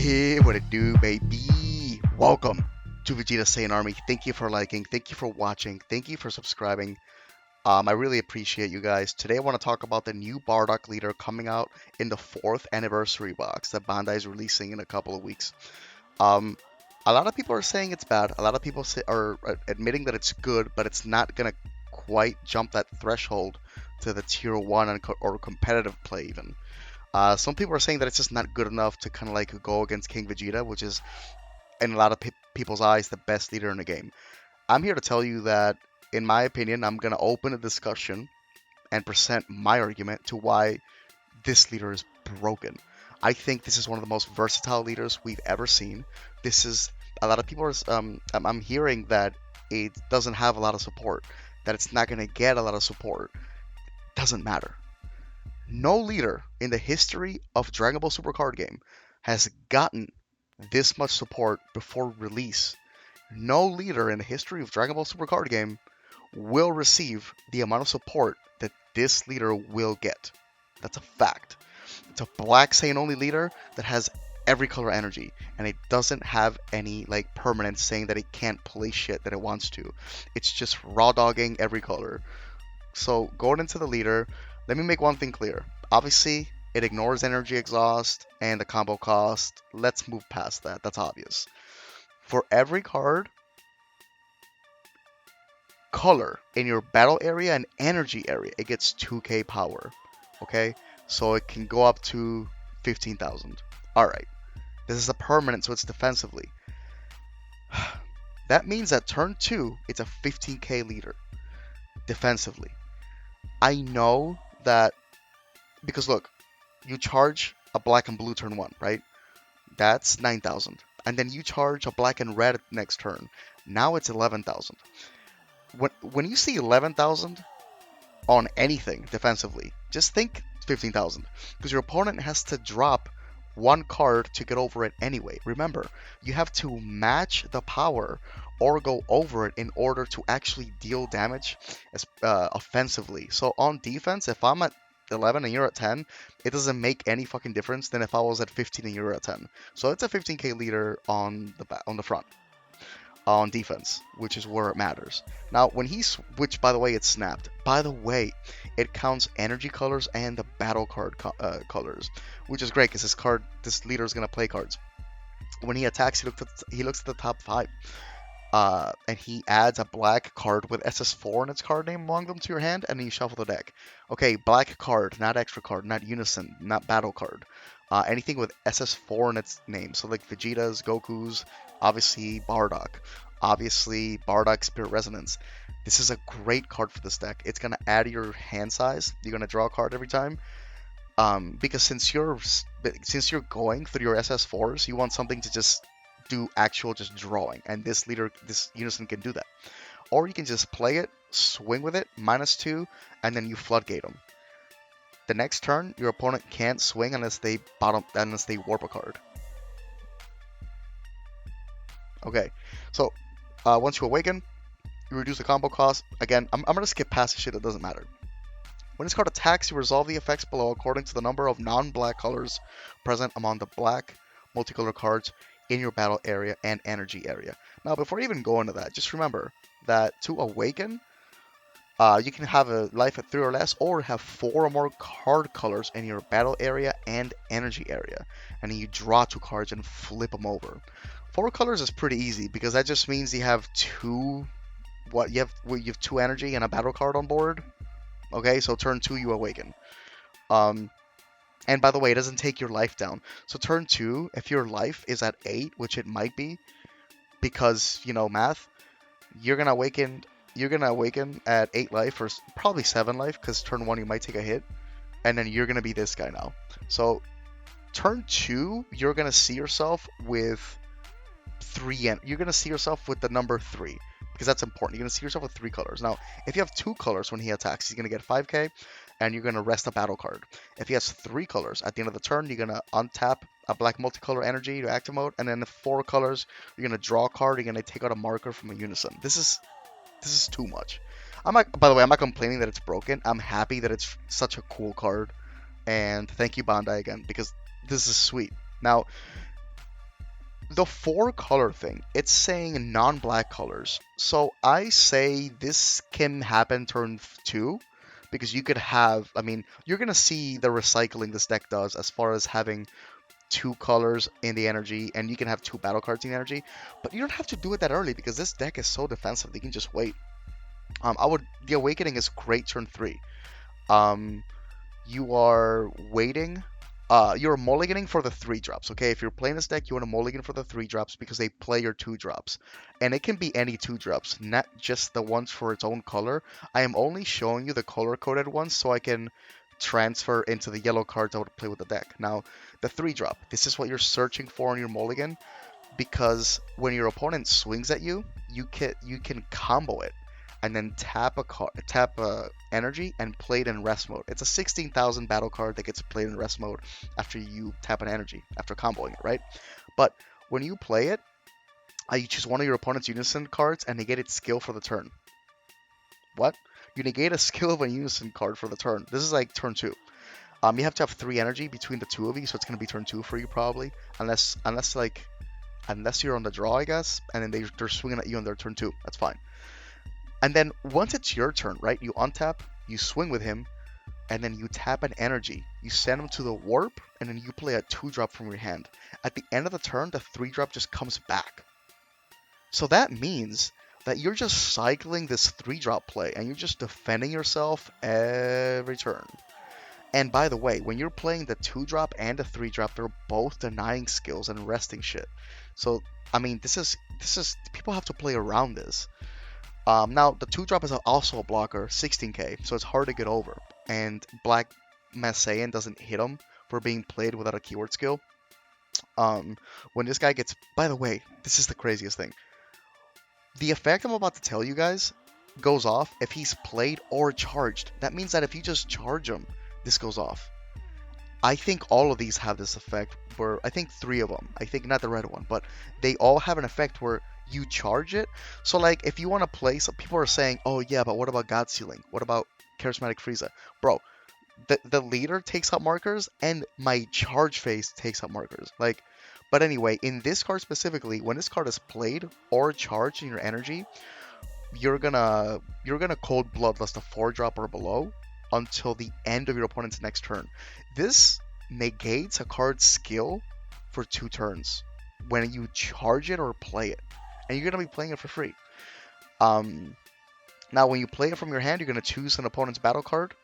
Yeah, what it do, baby? Welcome to Vegeta Saiyan Army. Thank you for liking, thank you for watching, thank you for subscribing. I really appreciate you guys. Today I want to talk about the new Bardock leader coming out in the 4th anniversary box that Bandai is releasing in a couple of weeks. Um, a lot of people are saying it's bad. A lot of people are admitting that it's good, but it's not gonna quite jump that threshold to the tier 1 or competitive play even. Some people are saying that it's just not good enough to kind of like go against King Vegeta, which is, in a lot of people's eyes, the best leader in the game. I'm here to tell you that, in my opinion, I'm going to open a discussion and present my argument to why this leader is broken. I think this is one of the most versatile leaders we've ever seen. This is, a lot of people are, I'm hearing that it doesn't have a lot of support, that it's not going to get a lot of support. Doesn't matter. No leader in the history of Dragon Ball Super card game has gotten this much support before release. No leader in the history of Dragon Ball Super card game will receive the amount of support that this leader will get. That's a fact. It's a black Saiyan only leader that has every color energy, and it doesn't have any like permanence saying that it can't play shit that it wants to. It's just raw dogging every color. So going into the leader, let me make one thing clear. Obviously, it ignores energy exhaust and the combo cost. Let's move past that. That's obvious. For every card, color in your battle area and energy area, it gets 2k power. Okay? So it can go up to 15,000. Alright. This is a permanent, so it's defensively. That means that turn 2, it's a 15k leader. Defensively. I know that, because look, you charge a black and blue turn 1, right? That's 9,000. And then you charge a black and red next turn. Now it's 11,000. When you see 11,000 on anything defensively, just think 15,000. Because your opponent has to drop one card to get over it anyway. Remember, you have to match the power or go over it in order to actually deal damage offensively. So on defense, if I'm at 11 and you're at 10, it doesn't make any fucking difference than if I was at 15 and you're at 10. So it's a 15k leader on the front. On defense, which is where it matters. Now, when which by the way, it's snapped. By the way, it counts energy colors and the battle card colors, which is great because this leader is gonna play cards. When he attacks, he looks at the top 5, and he adds a black card with SS4 in its card name among them to your hand, and then you shuffle the deck. Okay, black card, not extra card, not unison, not battle card. Anything with SS4 in its name, so like Vegeta's, Goku's, obviously Bardock, obviously Bardock Spirit Resonance. This is a great card for this deck. It's gonna add your hand size. You're gonna draw a card every time. Because since you're going through your SS4s, you want something to just do actual just drawing, and this unison can do that. Or you can just play it, swing with it, -2, and then you floodgate them. The next turn, your opponent can't swing unless they warp a card. Okay, so once you awaken, you reduce the combo cost. Again, I'm gonna skip past the shit that doesn't matter. When this card attacks, you resolve the effects below according to the number of non-black colors present among the black multicolor cards in your battle area and energy area. Now, before you even go into that, just remember that to awaken, you can have a life at 3 or less, or have 4 or more card colors in your battle area and energy area, and then you draw 2 cards and flip them over. 4 colors is pretty easy because that just means you have 2. You have 2 energy and a battle card on board. Okay, so turn 2 you awaken. And by the way, it doesn't take your life down. So turn 2, if your life is at 8, which it might be, because math, you're gonna awaken at 8 life, or probably 7 life, because turn 1 you might take a hit, and then you're gonna be this guy now. So turn 2, you're gonna see yourself with 3, and you're gonna see yourself with the number 3, because that's important. You're gonna see yourself with 3 colors. Now, if you have 2 colors when he attacks, he's gonna get 5k, and you're gonna rest a battle card. If he has 3 colors at the end of the turn, you're gonna untap a black multicolor energy to active mode, and then the 4 colors, you're gonna draw a card. You're gonna take out a marker from a unison. This is too much. By the way, I'm not complaining that it's broken. I'm happy that it's such a cool card, and thank you Bandai again, because this is sweet. Now, The four color thing, it's saying non-black colors. So I say this can happen turn 2 because you could have, I mean, you're going to see the recycling this deck does as far as having two colors in the energy and you can have two battle cards in the energy, but you don't have to do it that early because this deck is so defensive. You can just wait. The Awakening is great turn 3. Um, you are waiting. You're mulliganing for the 3-drops, okay? If you're playing this deck, you want to mulligan for the 3-drops because they play your 2-drops. And it can be any 2-drops, not just the ones for its own color. I am only showing you the color-coded ones so I can transfer into the yellow cards I would play with the deck. Now, the 3-drop, this is what you're searching for in your mulligan because when your opponent swings at you, you can combo it and then tap a energy and play it in rest mode. It's a 16,000 battle card that gets played in rest mode after you tap an energy after comboing it, right? But when you play it, you choose one of your opponent's unison cards and negate its skill for the turn. What? You negate a skill of a unison card for the turn. This is like turn 2. You have to have 3 energy between the two of you, so it's gonna be turn 2 for you probably, unless you're on the draw, I guess, and then they're swinging at you on their turn 2. That's fine. And then once it's your turn, right, you untap, you swing with him, and then you tap an energy. You send him to the warp, and then you play a 2-drop from your hand. At the end of the turn, the 3-drop just comes back. So that means that you're just cycling this 3-drop play, and you're just defending yourself every turn. And by the way, when you're playing the 2-drop and the 3-drop, they're both denying skills and resting shit. So, I mean, this is people have to play around this. Now, the 2-drop is also a blocker, 16k, so it's hard to get over. And Black Messian doesn't hit him for being played without a keyword skill. When this guy gets... By the way, this is the craziest thing. The effect I'm about to tell you guys goes off if he's played or charged. That means that if you just charge him, this goes off. I think all of these have this effect, where I think 3 of them. I think not the red one, but they all have an effect where you charge it. So like if you want to play, some people are saying, oh yeah, but what about God Sealing? What about Charismatic Frieza? Bro, the leader takes up markers and my charge phase takes up markers. Like, but anyway, in this card specifically, when this card is played or charged in your energy, you're gonna cold bloodlust a 4-drop or below until the end of your opponent's next turn. This negates a card's skill for 2 turns when you charge it or play it, and you're gonna be playing it for free. Now when you play it from your hand, you're gonna choose an opponent's battle card.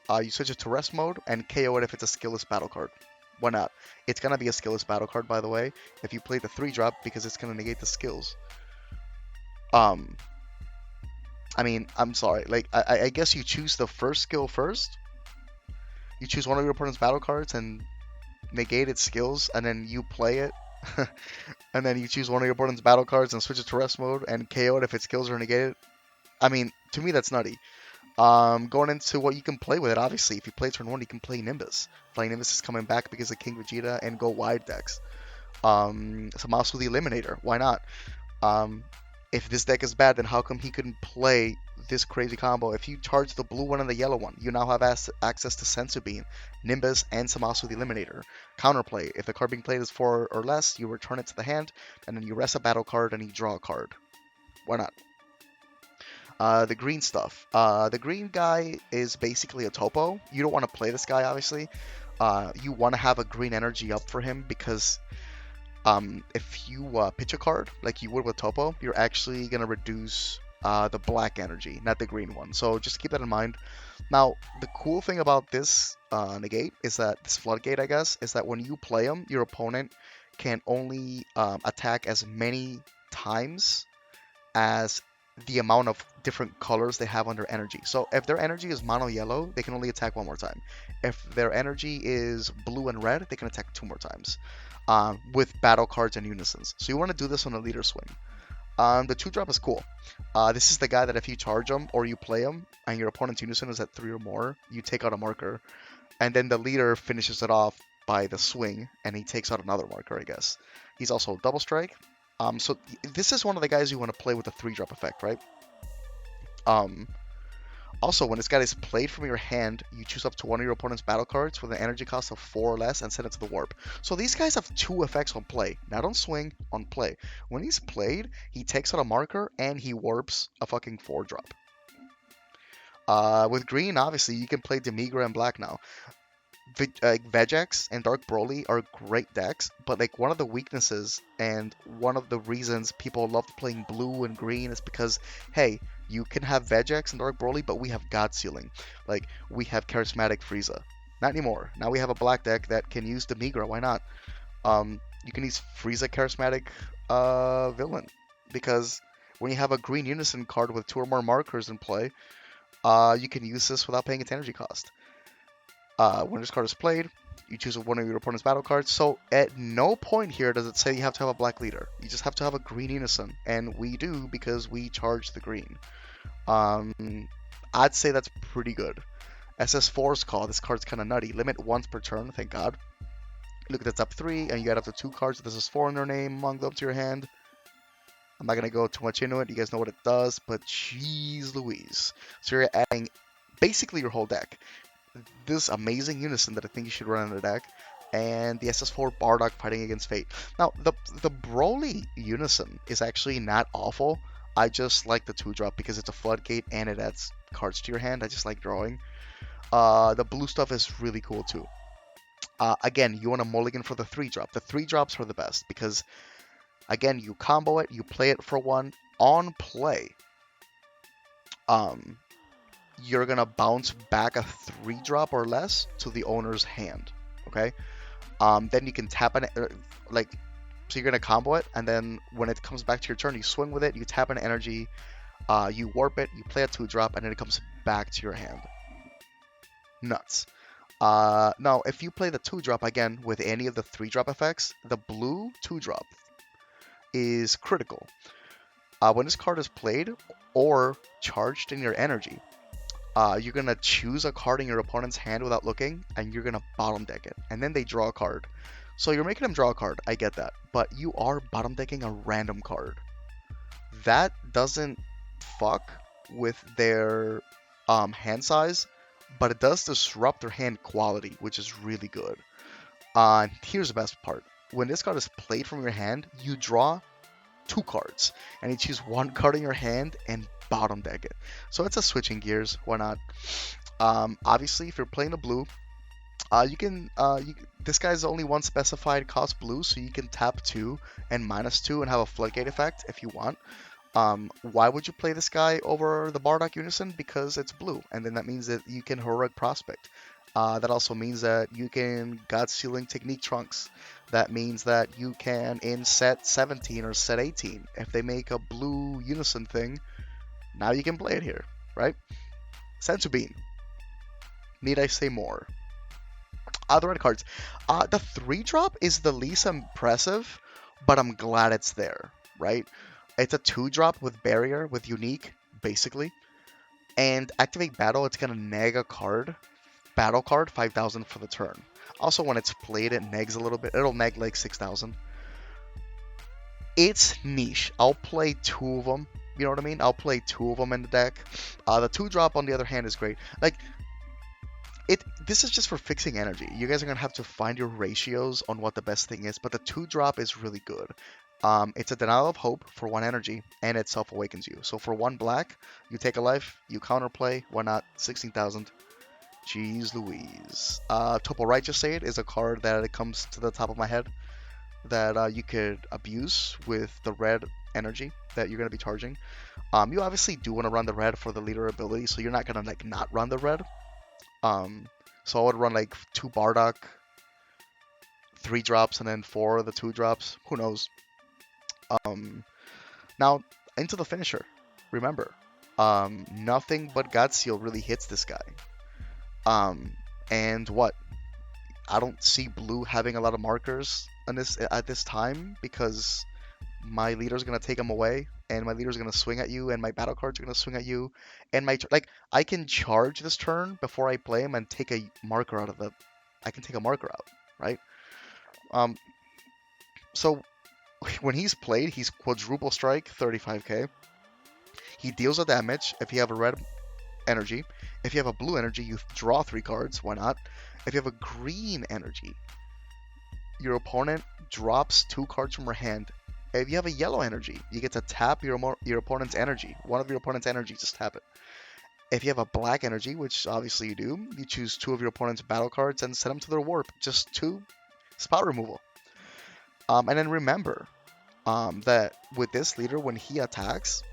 You switch it to rest mode and KO it if it's a skillless battle card. Why not? It's gonna be a skillless battle card, by the way, if you play the 3-drop, because it's gonna negate the skills. I mean, I'm sorry. Like, I guess you choose the first skill first. You choose one of your opponent's battle cards and negate its skills, and then you play it. And then you choose one of your opponent's battle cards and switch it to rest mode and KO it if its skills are negated. I mean, to me, that's nutty. Going into what you can play with it, obviously, if you play turn 1, you can play Nimbus. Playing Nimbus is coming back because of King Vegeta and go wide decks. Samasu the Eliminator, why not? If this deck is bad, then how come he couldn't play this crazy combo? If you charge the blue one and the yellow one, you now have access to Sensu Bean, Nimbus, and Samasu the Eliminator. Counterplay, if the card being played is 4 or less, you return it to the hand, and then you rest a battle card and you draw a card. Why not? The green stuff. The green guy is basically a topo. You don't want to play this guy, obviously. You want to have a green energy up for him because if you pitch a card like you would with topo, you're actually going to reduce the black energy, not the green one. So just keep that in mind. Now, the cool thing about this negate is that, this floodgate, I guess, is that when you play him, your opponent can only attack as many times as the amount of different colors they have on their energy. So if their energy is mono yellow, they can only attack 1 more time. If their energy is blue and red, they can attack 2 more times with battle cards and unisons. So you want to do this on a leader swing. The 2-drop is cool. This is the guy that if you charge him or you play him and your opponent's unison is at 3 or more, you take out a marker. And then the leader finishes it off by the swing and he takes out another marker, I guess. He's also double strike. So this is one of the guys you want to play with the 3-drop effect, right? Also, when this guy is played from your hand, you choose up to one of your opponent's battle cards with an energy cost of 4 or less and send it to the warp. So these guys have two effects on play, not on swing, on play. When he's played, he takes out a marker and he warps a fucking 4-drop. With green, obviously, you can play Demigra and black now. Vegex and Dark Broly are great decks, but like one of the weaknesses and one of the reasons people love playing blue and green is because, hey, you can have Vegex and Dark Broly, but we have God Sealing. Like, we have Charismatic Frieza. Not anymore. Now we have a black deck that can use Demigra. Why not? You can use Frieza Charismatic Villain, because when you have a green Unison card with 2 or more markers in play, you can use this without paying its energy cost. When this card is played, you choose one of your opponent's battle cards. So at no point here does it say you have to have a black leader. You just have to have a green Unison, and we do because we charge the green. I'd say that's pretty good. SS4's call. This card's kind of nutty. Limit once per turn, thank God. Look at the top 3, and you add up to 2 cards with SS4 in their name among them to your hand. I'm not going to go too much into it. You guys know what it does, but jeez Louise. So you're adding basically your whole deck. This amazing Unison that I think you should run in the deck, and the SS4 Bardock fighting against Fate. Now, the Broly Unison is actually not awful. I just like the 2-drop because it's a Floodgate and it adds cards to your hand. I just like drawing. The blue stuff is really cool too. Again, you want a mulligan for the 3-drop. The 3-drops are the best because, again, you combo it, you play it for 1 on play. You're gonna bounce back a 3-drop or less to the owner's hand. Okay. Then you can tap an so you're gonna combo it, and then when it comes back to your turn, you swing with it, you tap an energy, you warp it, you play a 2-drop, and then it comes back to your hand. Nuts. Now, if you play the 2-drop again with any of the 3-drop effects, the blue 2-drop is critical. When this card is played or charged in your energy, you're going to choose a card in your opponent's hand without looking, and you're going to bottom deck it. And then they draw a card. So you're making them draw a card, I get that. But you are bottom decking a random card. That doesn't fuck with their hand size, but it does disrupt their hand quality, which is really good. Here's the best part. When this card is played from your hand, you draw 2 cards, and you choose 1 card in your hand and bottom deck it. So it's a switching gears. Why not? Obviously, if you're playing the blue, this guy's only 1 specified cost blue, so you can tap 2 and -2 and have a Floodgate effect if you want. Why would you play this guy over the Bardock Unison? Because it's blue, and then that means that you can Heroic Prospect. That also means that you can God Sealing Technique Trunks. That means that you can, in set 17 or set 18, if they make a blue Unison thing, now you can play it here, right? Senzu Bean. Need I say more? The red cards. The 3-drop is the least impressive, but I'm glad it's there, right? It's a 2-drop with Barrier, with Unique, basically. And Activate Battle, it's going to neg a card. Battle card, 5,000 for the turn. Also, when it's played, it negs a little bit. It'll neg like 6,000. It's niche. I'll play 2 of them. You know what I mean? I'll play 2 of them in the deck. The 2-drop, on the other hand, is great. Like, this is just for fixing energy. You guys are going to have to find your ratios on what the best thing is, but the 2-drop is really good. It's a Denial of Hope for 1 energy, and it self-awakens you. So for 1 black, you take a life, you counterplay, why not? 16,000. Jeez Louise. Topo Righteous Aid is a card that it comes to the top of my head that you could abuse with the red energy that you're going to be charging. You obviously do want to run the red for the leader ability, so you're not going to like not run the red. So I would run like 2 Bardock, 3 drops, and then 4 of the 2 drops. Who knows? Now, into the finisher. Remember, nothing but God Seal really hits this guy. And what? I don't see blue having a lot of markers on at this time because my leader's gonna take them away, and my leader's gonna swing at you, and my battle cards are gonna swing at you, and I can charge this turn before I play him and take a marker out of the. I can take a marker out, right? So when he's played, he's quadruple strike, 35k. He deals the damage if you have a red energy. If you have a blue energy, you draw 3 cards. Why not? If you have a green energy, your opponent drops 2 cards from her hand. If you have a yellow energy, you get to tap your opponent's energy. One of your opponent's energy, just tap it. If you have a black energy, which obviously you do, you choose 2 of your opponent's battle cards and send them to their warp. Just 2 spot removal. And then remember that with this leader, when he attacks,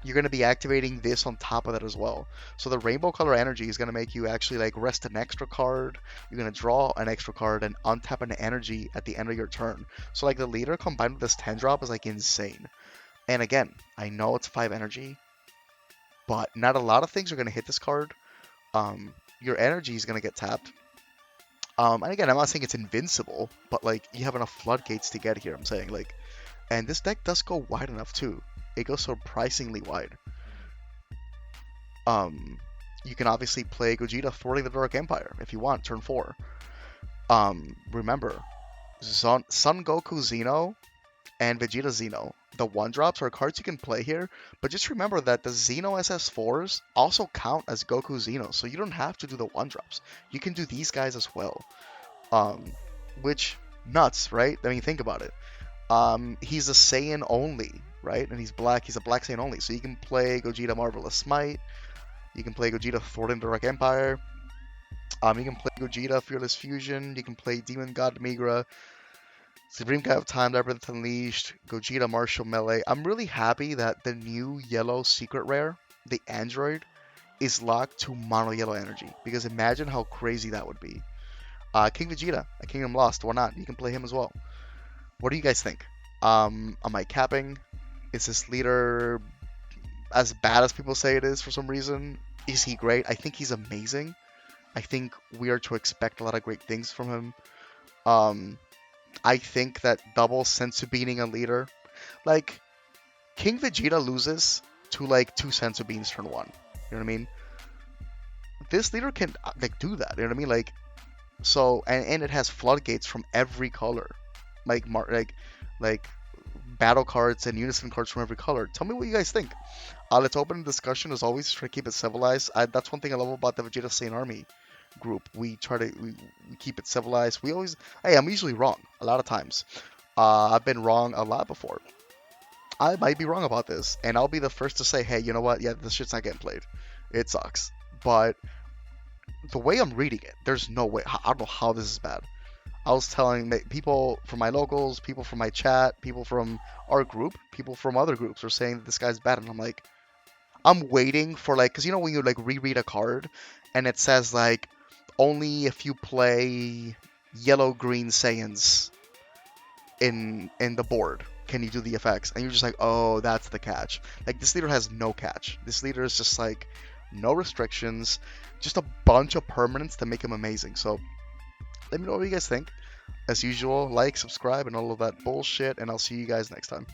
you're going to be activating this on top of that as well. So the rainbow color energy is going to make you actually like rest an extra card. You're going to draw an extra card and untap an energy at the end of your turn. So like the leader combined with this 10 drop is like insane. And again, I know it's 5 energy, but not a lot of things are going to hit this card. Your energy is going to get tapped. And again, I'm not saying it's invincible, but like you have enough floodgates to get here. I'm saying like, and this deck does go wide enough too. It goes surprisingly wide. You can obviously play Gogeta thwarting the Dark Empire if you want, turn 4. Remember, Son Goku Xeno and Vegeta Xeno, the 1-drops are cards you can play here, but just remember that the Xeno SS4s also count as Goku Xeno, so you don't have to do the 1-drops. You can do these guys as well. Which, nuts, right? I mean, think about it. He's a Saiyan only, right? And he's black. He's a black Saiyan only. So you can play Gogeta Marvelous Smite. You can play Gogeta Thwarting the Dark Empire. You can play Gogeta Fearless Fusion. You can play Demon God Migra. Supreme God of Time, Labyrinth Unleashed. Gogeta Martial Melee. I'm really happy that the new yellow secret rare, the Android, is locked to mono yellow energy. Because imagine how crazy that would be. King Vegeta, a Kingdom Lost. Why not? You can play him as well. What do you guys think? Am I capping? Is this leader as bad as people say it is for some reason? Is he great? I think he's amazing. I think we are to expect a lot of great things from him. I think that double Senzu beating a leader. Like, King Vegeta loses to like 2 Senzu beans turn 1. You know what I mean? This leader can like do that. You know what I mean? Like, so and it has floodgates from every color. Like battle cards and unison cards from every color. Tell me what you guys think. Let's open a discussion. As always, try to keep it civilized. That's one thing I love about the Vegeta Saiyan Army group. We try to we keep it civilized. We always, hey, I'm usually wrong a lot of times. I've been wrong a lot before. I might be wrong about this, and I'll be the first to say, hey, you know what? Yeah, this shit's not getting played. It sucks. But the way I'm reading it, there's no way. I don't know how this is bad. I was telling people from my locals, people from my chat, people from our group, people from other groups are saying that this guy's bad. And I'm like, I'm waiting for like, because you know when you like reread a card and it says like, only if you play yellow-green Saiyans in the board can you do the effects. And you're just like, oh, that's the catch. Like this leader has no catch. This leader is just like, no restrictions, just a bunch of permanents to make him amazing. So let me know what you guys think. As usual, like, subscribe, and all of that bullshit, and I'll see you guys next time.